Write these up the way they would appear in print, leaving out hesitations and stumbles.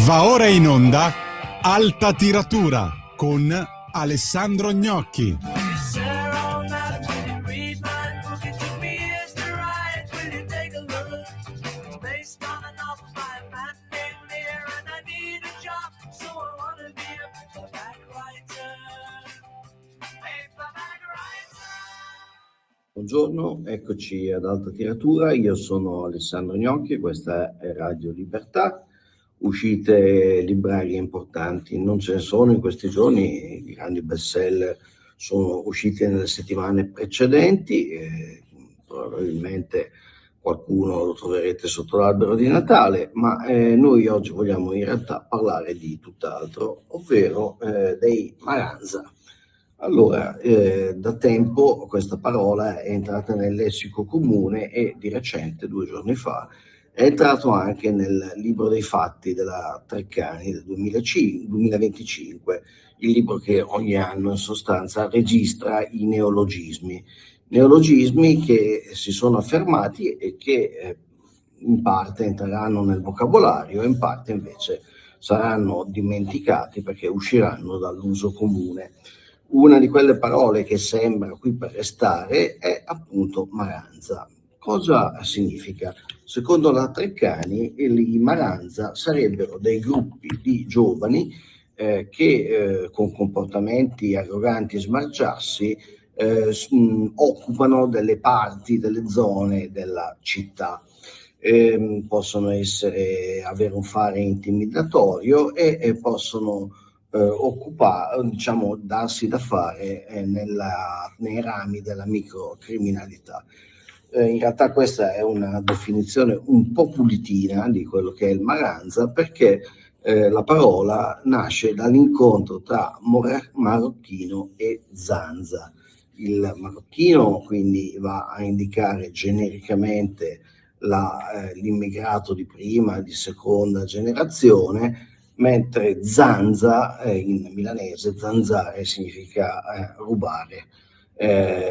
Va ora in onda Alta Tiratura con Alessandro Gnocchi. Buongiorno, eccoci ad Alta Tiratura, io sono Alessandro Gnocchi e questa è Radio Libertà. Uscite librarie importanti, non ce ne sono in questi giorni, i grandi bestseller sono usciti nelle settimane precedenti, probabilmente qualcuno lo troverete sotto l'albero di Natale, ma noi oggi vogliamo in realtà parlare di tutt'altro, ovvero dei Maranza. Allora, da tempo questa parola è entrata nel lessico comune e di recente, 2 giorni fa, è entrato anche nel libro dei fatti della Treccani del 2025, il libro che ogni anno in sostanza registra i neologismi che si sono affermati e che in parte entreranno nel vocabolario e in parte invece saranno dimenticati perché usciranno dall'uso comune. Una di quelle parole che sembra qui per restare è appunto Maranza. Cosa significa? Secondo la Treccani, i Maranza sarebbero dei gruppi di giovani che con comportamenti arroganti e smargiassi occupano delle parti, delle zone della città. Possono avere un fare intimidatorio e possono darsi da fare nei rami della microcriminalità. In realtà questa è una definizione un po' pulitina di quello che è il Maranza, perché la parola nasce dall'incontro tra marocchino e zanza. Il marocchino quindi va a indicare genericamente l'immigrato di prima, di seconda generazione, mentre zanza in milanese, zanzare significa rubare,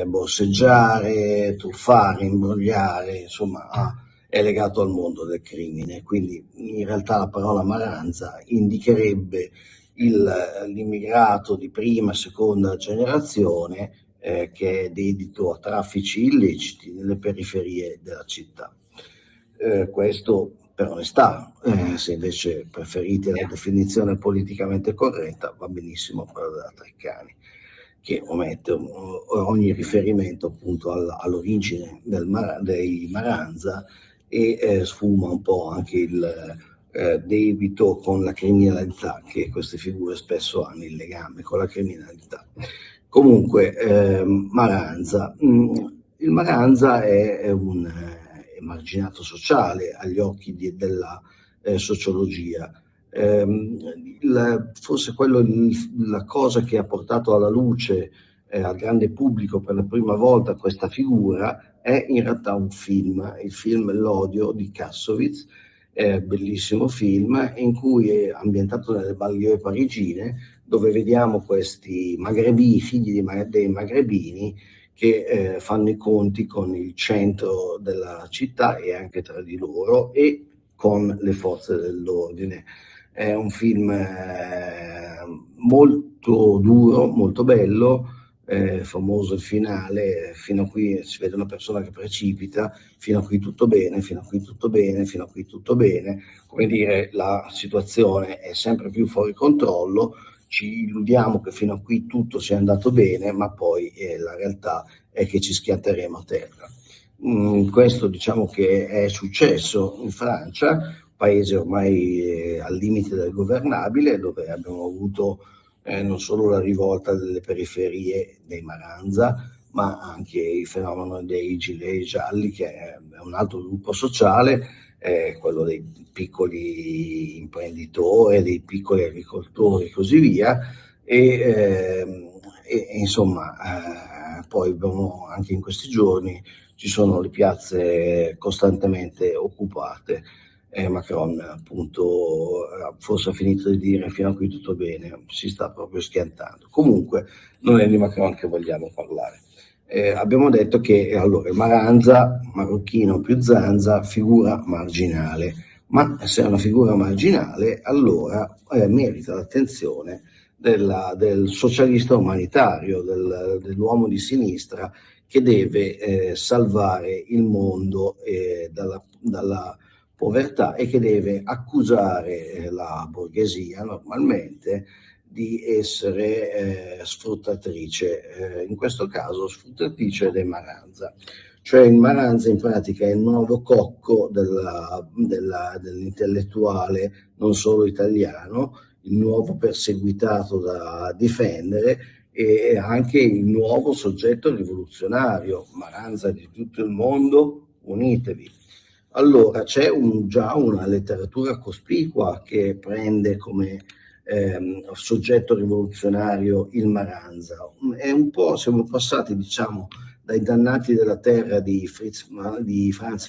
borseggiare, truffare, imbrogliare, insomma è legato al mondo del crimine. Quindi in realtà la parola Maranza indicherebbe l'immigrato di prima, seconda generazione che è dedito a traffici illeciti nelle periferie della città. Questo per onestà, se invece preferite la definizione politicamente corretta va benissimo quella della Treccani, che omette ogni riferimento appunto all'origine dei Maranza e sfuma un po' anche il debito con la criminalità, che queste figure spesso hanno il legame con la criminalità. Comunque Maranza, il Maranza è un emarginato sociale agli occhi della sociologia. Forse la cosa che ha portato alla luce al grande pubblico per la prima volta questa figura è in realtà un film, il film L'Odio di Kassovitz, bellissimo film in cui è ambientato nelle banlieue parigine, dove vediamo questi magrebini, figli dei magrebini, che fanno i conti con il centro della città e anche tra di loro e con le forze dell'ordine. È un film molto duro, molto bello, famoso il finale, fino a qui si vede una persona che precipita, fino a qui tutto bene, fino a qui tutto bene, fino a qui tutto bene, come dire, la situazione è sempre più fuori controllo, ci illudiamo che fino a qui tutto sia andato bene, ma poi la realtà è che ci schianteremo a terra. Questo diciamo che è successo in Francia, paese ormai al limite del governabile, dove abbiamo avuto non solo la rivolta delle periferie dei Maranza, ma anche il fenomeno dei gilet gialli, che è un altro gruppo sociale, quello dei piccoli imprenditori, dei piccoli agricoltori e così via, e insomma poi abbiamo anche in questi giorni ci sono le piazze costantemente occupate. Macron appunto forse ha finito di dire fino a qui tutto bene, si sta proprio schiantando. Comunque non è di Macron che vogliamo parlare. abbiamo detto che allora il Maranza, marocchino più zanza, figura marginale, ma se è una figura marginale allora merita l'attenzione del socialista umanitario, dell'uomo di sinistra che deve salvare il mondo dalla povertà e che deve accusare la borghesia normalmente di essere sfruttatrice, in questo caso sfruttatrice del Maranza. Cioè il Maranza in pratica è il nuovo cocco dell'intellettuale non solo italiano, il nuovo perseguitato da difendere e anche il nuovo soggetto rivoluzionario. Maranza di tutto il mondo, unitevi. Allora c'è già una letteratura cospicua che prende come soggetto rivoluzionario il Maranza. È un po', siamo passati, diciamo, dai dannati della terra di Frantz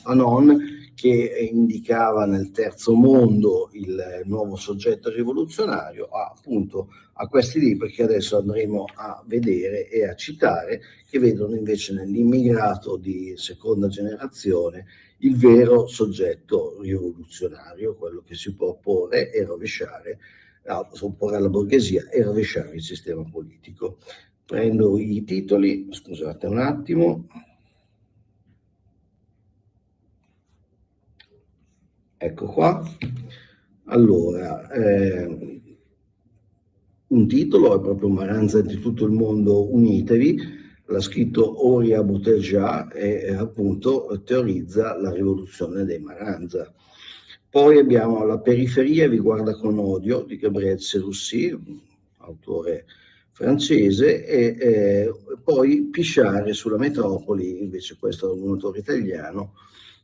Fanon, che indicava nel terzo mondo il nuovo soggetto rivoluzionario, appunto a questi libri che adesso andremo a vedere e a citare, che vedono invece nell'immigrato di seconda generazione il vero soggetto rivoluzionario, quello che si può opporre e rovesciare, opporre alla borghesia e rovesciare il sistema politico. Prendo i titoli, scusate un attimo. Ecco qua. Allora, un titolo è proprio Maranza di tutto il mondo, unitevi, l'ha scritto Oria Boutelja e appunto teorizza la rivoluzione dei Maranza. Poi abbiamo La periferia vi guarda con odio di Gabriel Serussi, autore francese, e poi Pisciare sulla metropoli, invece questo è un autore italiano,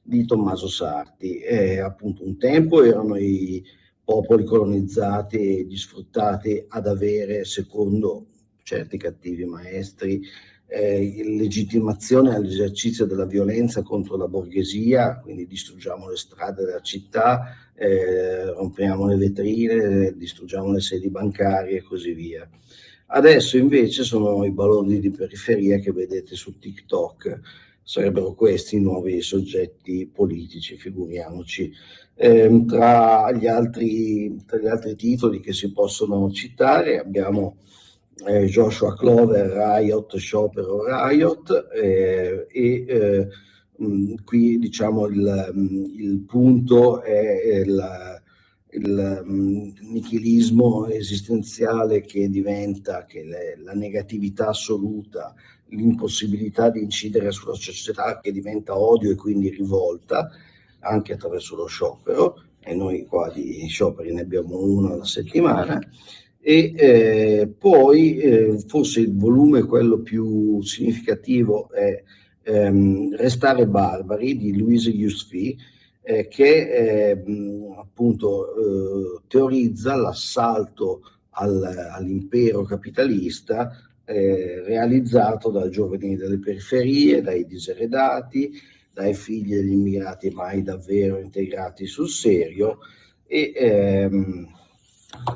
di Tommaso Sarti. Appunto un tempo erano i popoli colonizzati e gli sfruttati ad avere, secondo certi cattivi maestri, legittimazione all'esercizio della violenza contro la borghesia, quindi distruggiamo le strade della città, rompiamo le vetrine, distruggiamo le sedi bancarie e così via. Adesso invece sono i balordi di periferia che vedete su TikTok, sarebbero questi i nuovi soggetti politici, figuriamoci. Tra gli altri titoli che si possono citare abbiamo Joshua Clover, Riot, Sciopero Riot, qui diciamo il punto è il nichilismo esistenziale che diventa la negatività assoluta, l'impossibilità di incidere sulla società che diventa odio e quindi rivolta anche attraverso lo sciopero, e noi qua di scioperi ne abbiamo uno alla settimana. E poi forse il volume quello più significativo è Restare barbari di Louise Yousfi, che appunto teorizza l'assalto all'impero capitalista realizzato dai giovani delle periferie, dai diseredati, dai figli degli immigrati mai davvero integrati sul serio, e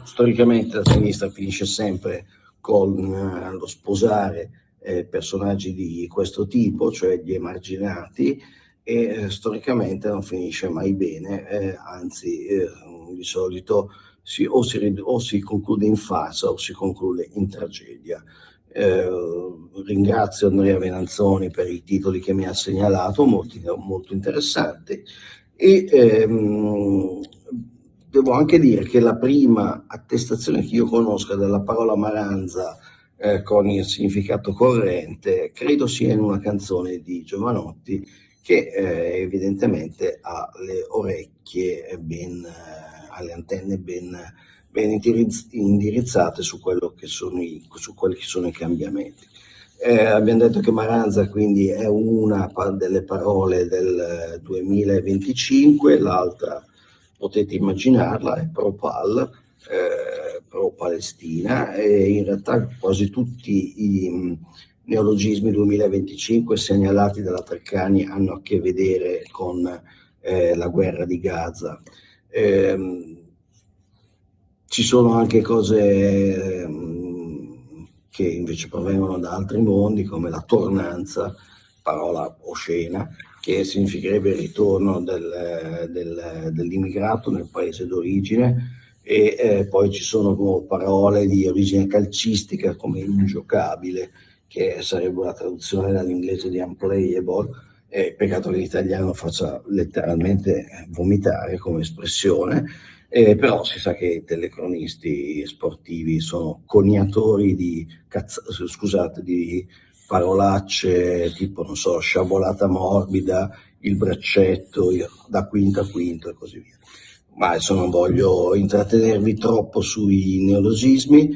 storicamente la sinistra finisce sempre con lo sposare personaggi di questo tipo, cioè gli emarginati, e storicamente non finisce mai bene, anzi di solito o si conclude in farsa o si conclude in tragedia. Ringrazio Andrea Venanzoni per i titoli che mi ha segnalato, molto interessanti, e devo anche dire che la prima attestazione che io conosca della parola Maranza con il significato corrente credo sia in una canzone di Giovanotti che evidentemente ha le orecchie alle antenne ben indirizzate su quelli che sono i cambiamenti. Abbiamo detto che Maranza quindi è una delle parole del 2025, l'altra potete immaginarla è pro-Pal, pro-Palestina, e in realtà quasi tutti i neologismi 2025 segnalati dalla Treccani hanno a che vedere con la guerra di Gaza. Ci sono anche cose che invece provengono da altri mondi, come la tornanza, parola oscena, che significherebbe il ritorno dell'immigrato nel paese d'origine, e poi ci sono parole di origine calcistica come ingiocabile, che sarebbe una traduzione dall'inglese di unplayable. Peccato che l'italiano faccia letteralmente vomitare come espressione, però si sa che i telecronisti sportivi sono coniatori di parolacce tipo, non so, sciabolata morbida, il braccetto, da quinto a quinto e così via. Ma adesso non voglio intrattenervi troppo sui neologismi,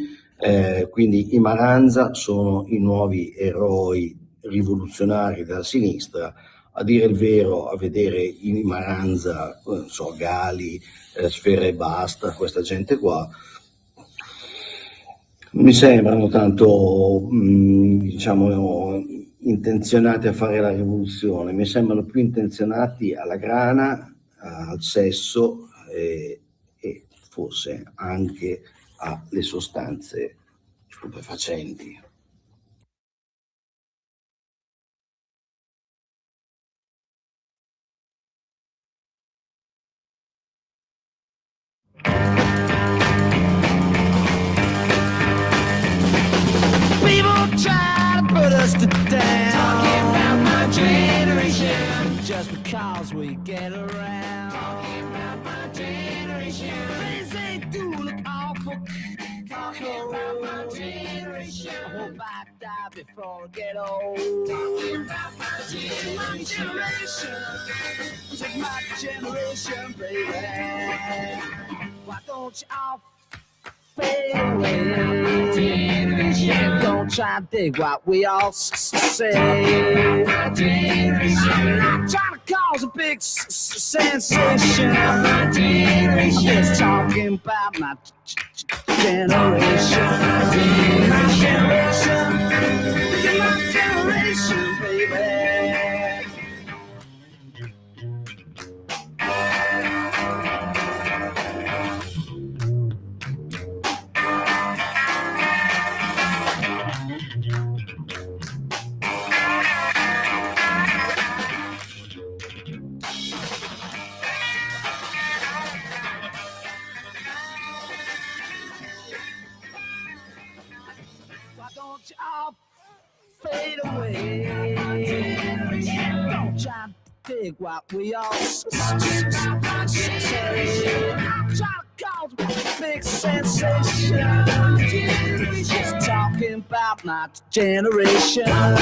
quindi i Maranza sono i nuovi eroi rivoluzionari della sinistra. A dire il vero, a vedere i Maranza, non so, Gali, Sfera e Basta, questa gente qua, mi sembrano tanto, diciamo, intenzionati a fare la rivoluzione, mi sembrano più intenzionati alla grana, al sesso e forse anche alle sostanze stupefacenti. People try to put us to down, talking about my generation, just because we get around. Talking about my generation, things they do look awful. Talking about my generation, I hope I die before I get old. Talking about my generation, this is my generation, baby. Why don't you all fade away? Don't try to dig what we all say. I'm not trying to cause a big sensation. I'm just talking about my generation. My generation, my generation, baby. Why don't you all fade away? Don't try to dig what we all say. I'm trying to cause a big sensation. Just talking about my generation. My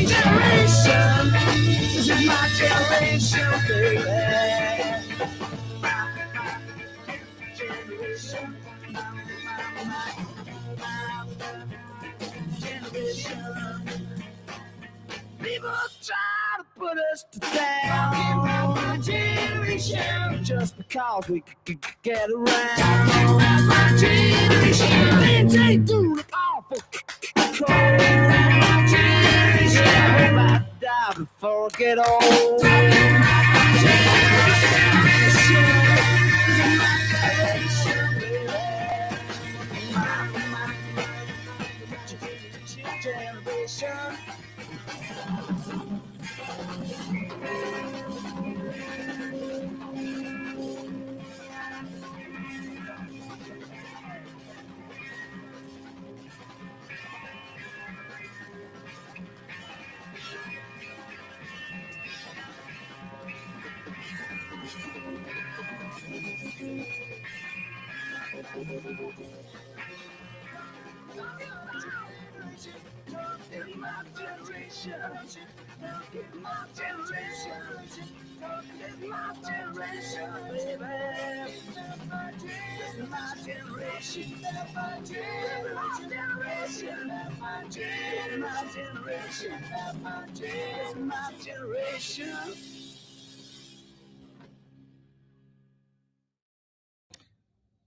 generation. This is my generation, baby. Generation. People try to put us to down, talking about my generation, just because we could get around. Talking about my generation, things they do look awful cold. My generation, I hope I die before I get old. Talking about my generation, this is my generation, baby. Generation.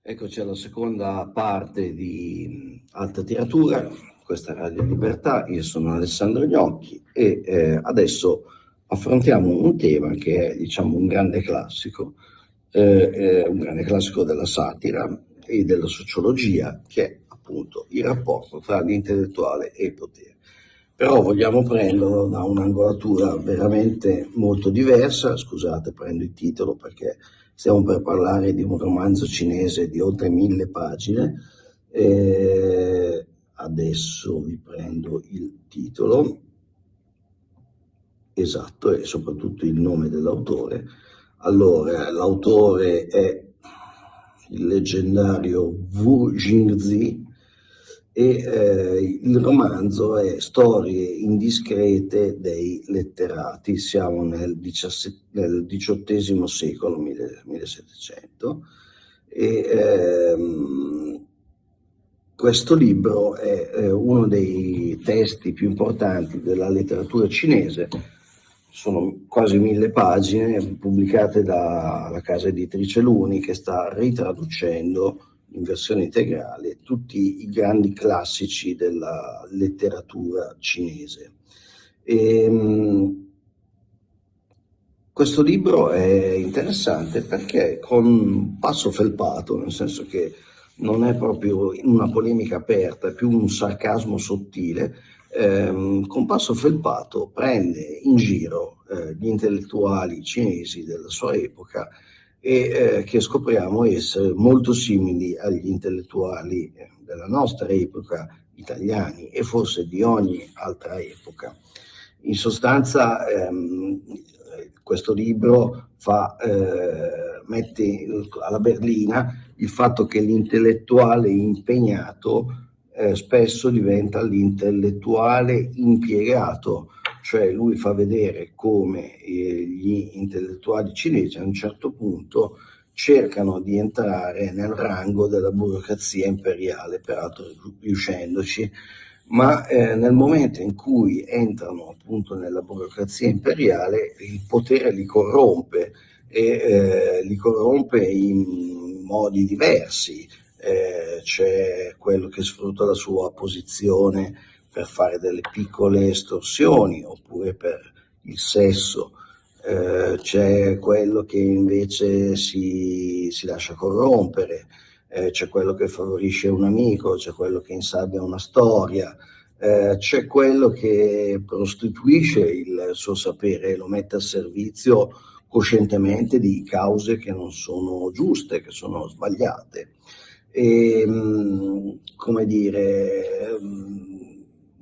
Eccoci alla seconda parte di Alta Tiratura, questa è Radio Libertà, io sono Alessandro Gnocchi e adesso affrontiamo un tema che è, diciamo, un grande classico della satira e della sociologia, che è appunto il rapporto tra l'intellettuale e il potere. Però vogliamo prenderlo da un'angolatura veramente molto diversa. Scusate, prendo il titolo perché stiamo per parlare di un romanzo cinese di oltre 1000 pagine. Adesso vi prendo il titolo esatto e soprattutto il nome dell'autore. Allora, l'autore è il leggendario Wu Jingzi e il romanzo è Storie indiscrete dei letterati. Siamo nel XVIII secolo, 1700, e questo libro è uno dei testi più importanti della letteratura cinese. Sono quasi 1000 pagine pubblicate dalla casa editrice Luni, che sta ritraducendo in versione integrale tutti i grandi classici della letteratura cinese. Questo libro è interessante perché con passo felpato, nel senso che non è proprio una polemica aperta, è più un sarcasmo sottile, con passo felpato prende in giro gli intellettuali cinesi della sua epoca e che scopriamo essere molto simili agli intellettuali della nostra epoca, italiani, e forse di ogni altra epoca. In sostanza questo libro mette alla berlina il fatto che l'intellettuale impegnato spesso diventa l'intellettuale impiegato, cioè lui fa vedere come gli intellettuali cinesi a un certo punto cercano di entrare nel rango della burocrazia imperiale, peraltro riuscendoci, ma nel momento in cui entrano appunto nella burocrazia imperiale il potere li corrompe e li corrompe in modi diversi. C'è quello che sfrutta la sua posizione per fare delle piccole estorsioni oppure per il sesso, c'è quello che invece si lascia corrompere, c'è quello che favorisce un amico, c'è quello che insabbia una storia, c'è quello che prostituisce il suo sapere e lo mette a servizio coscientemente di cause che non sono giuste, che sono sbagliate. E, come dire,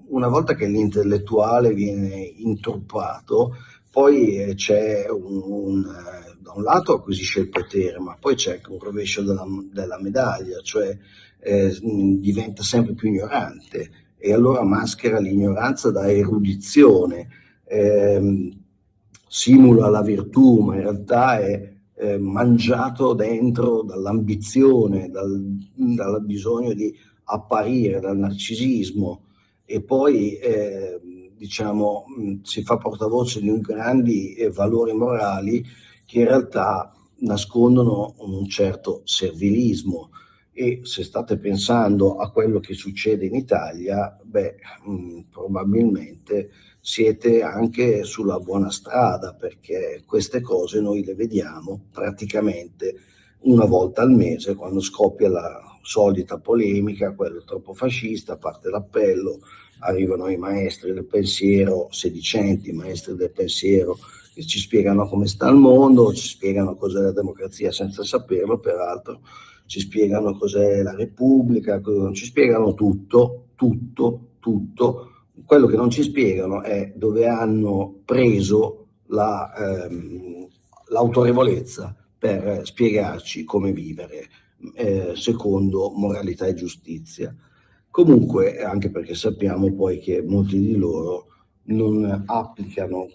una volta che l'intellettuale viene intruppato, poi c'è da un lato acquisisce il potere, ma poi c'è anche un rovescio della medaglia, cioè diventa sempre più ignorante e allora maschera l'ignoranza da erudizione, simula la virtù, ma in realtà è mangiato dentro dall'ambizione, dal bisogno di apparire, dal narcisismo, e poi diciamo si fa portavoce di grandi valori morali che in realtà nascondono un certo servilismo. E se state pensando a quello che succede in Italia, probabilmente siete anche sulla buona strada, perché queste cose noi le vediamo praticamente una volta al mese, quando scoppia la solita polemica, quello troppo fascista, parte l'appello, arrivano i maestri del pensiero, sedicenti maestri del pensiero, che ci spiegano come sta il mondo, ci spiegano cos'è la democrazia senza saperlo, peraltro, ci spiegano cos'è la Repubblica, ci spiegano tutto. Quello che non ci spiegano è dove hanno preso l'autorevolezza per spiegarci come vivere secondo moralità e giustizia. Comunque, anche perché sappiamo poi che molti di loro non applicano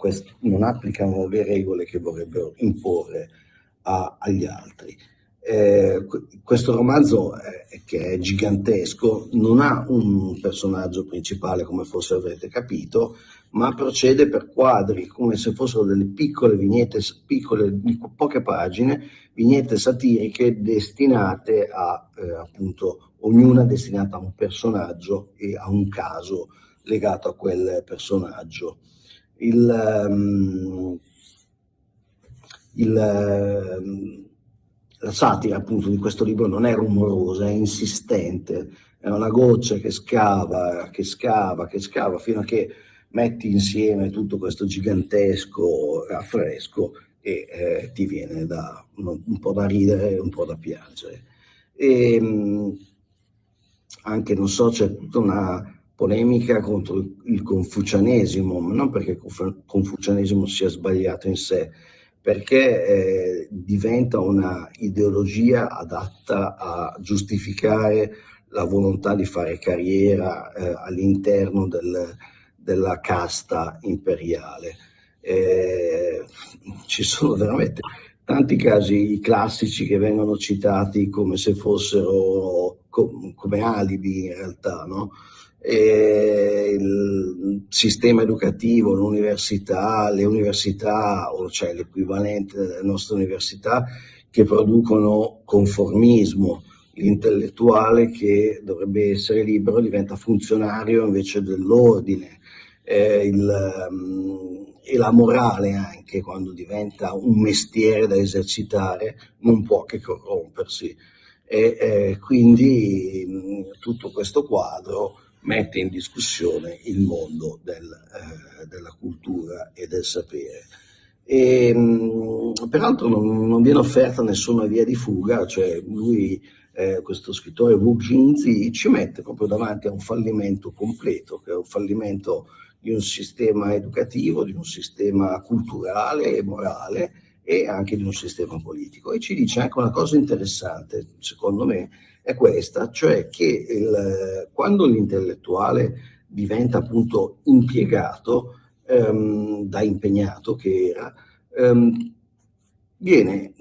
le regole che vorrebbero imporre agli altri. Questo romanzo, che è gigantesco, non ha un personaggio principale come forse avrete capito, ma procede per quadri, come se fossero delle piccole vignette, piccole di poche pagine, vignette satiriche destinate appunto, ognuna destinata a un personaggio e a un caso legato a quel personaggio. La satira appunto di questo libro non è rumorosa, è insistente, è una goccia che scava, che scava, che scava, fino a che metti insieme tutto questo gigantesco affresco e ti viene un po' da ridere e un po' da piangere. E, anche, non so, c'è tutta una polemica contro il confucianesimo, non perché il confucianesimo sia sbagliato in sé, perché diventa una ideologia adatta a giustificare la volontà di fare carriera all'interno della casta imperiale. Ci sono veramente tanti casi classici che vengono citati come se fossero come alibi in realtà, no? Il sistema educativo, l'università, le università, o cioè l'equivalente delle nostre università, che producono conformismo. L'intellettuale che dovrebbe essere libero diventa funzionario invece dell'ordine. E la morale, anche quando diventa un mestiere da esercitare, non può che corrompersi. Quindi tutto questo quadro mette in discussione il mondo della cultura e del sapere. Peraltro non viene offerta nessuna via di fuga, cioè lui, questo scrittore Wu Xingzi, ci mette proprio davanti a un fallimento completo, che è un fallimento di un sistema educativo, di un sistema culturale e morale, e anche di un sistema politico. E ci dice anche una cosa interessante, secondo me, è questa, cioè che quando l'intellettuale diventa appunto impiegato, da impegnato che era, viene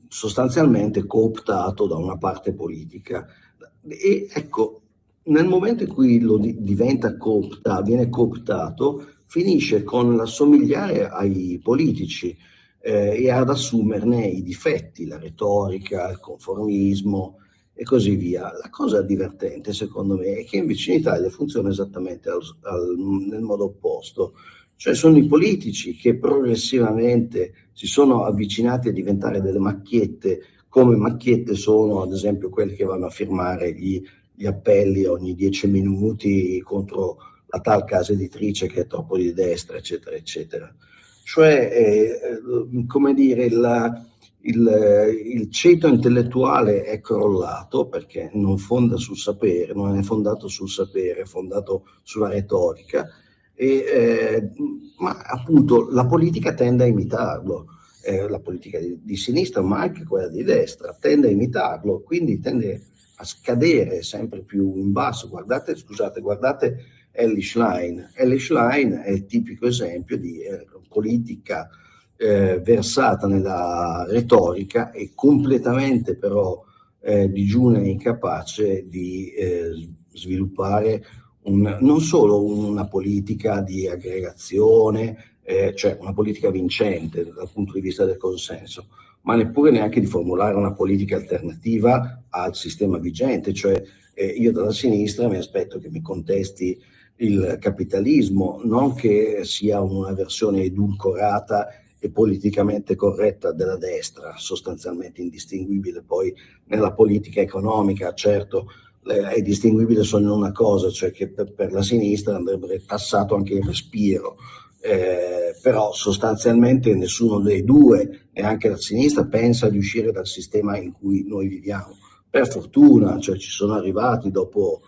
sostanzialmente cooptato da una parte politica. E ecco, nel momento in cui viene cooptato, finisce con l'assomigliare ai politici e ad assumerne i difetti, la retorica, il conformismo e così via. La cosa divertente, secondo me, è che invece in Italia funziona esattamente nel modo opposto. Cioè sono i politici che progressivamente si sono avvicinati a diventare delle macchiette, come macchiette sono ad esempio quelli che vanno a firmare gli appelli ogni 10 minuti contro la tal casa editrice che è troppo di destra, eccetera, eccetera. Cioè, come dire, il ceto intellettuale è crollato perché non fonda sul sapere, non è fondato sul sapere, è fondato sulla retorica, ma appunto la politica tende a imitarlo, la politica di sinistra, ma anche quella di destra, tende a imitarlo, quindi tende a scadere sempre più in basso. Guardate Elly Schlein. Elly Schlein è il tipico esempio di politica versata nella retorica e completamente però digiuna e incapace di sviluppare non solo una politica di aggregazione, cioè una politica vincente dal punto di vista del consenso, ma neanche di formulare una politica alternativa al sistema vigente. Cioè io dalla sinistra mi aspetto che mi contesti il capitalismo, non che sia una versione edulcorata e politicamente corretta della destra, sostanzialmente indistinguibile poi nella politica economica. Certo, è distinguibile solo in una cosa, cioè che per la sinistra andrebbe tassato anche il respiro, però sostanzialmente nessuno dei due, neanche la sinistra, pensa di uscire dal sistema in cui noi viviamo. Per fortuna, cioè ci sono arrivati dopo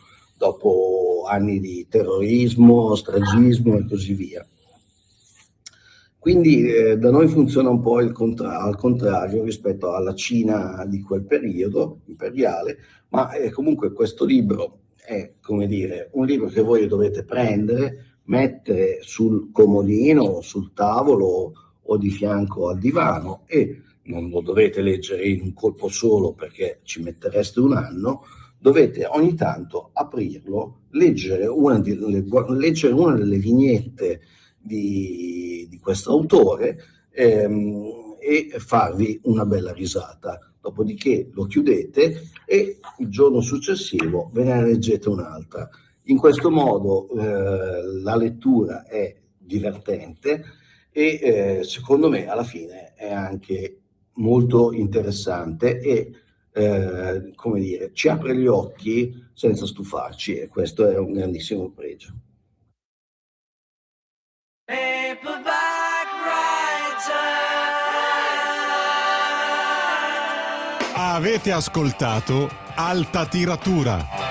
anni di terrorismo, stragismo e così via. Quindi da noi funziona un po' al contrario rispetto alla Cina di quel periodo imperiale, ma comunque questo libro è, come dire, un libro che voi dovete prendere, mettere sul comodino, sul tavolo o di fianco al divano, e non lo dovete leggere in un colpo solo perché ci mettereste un anno. Dovete ogni tanto aprirlo, leggere una delle vignette di questo autore e farvi una bella risata. Dopodiché lo chiudete e il giorno successivo ve ne leggete un'altra. In questo modo la lettura è divertente e secondo me alla fine è anche molto interessante, e come dire, ci apre gli occhi senza stufarci, e questo è un grandissimo pregio. Avete ascoltato Alta Tiratura.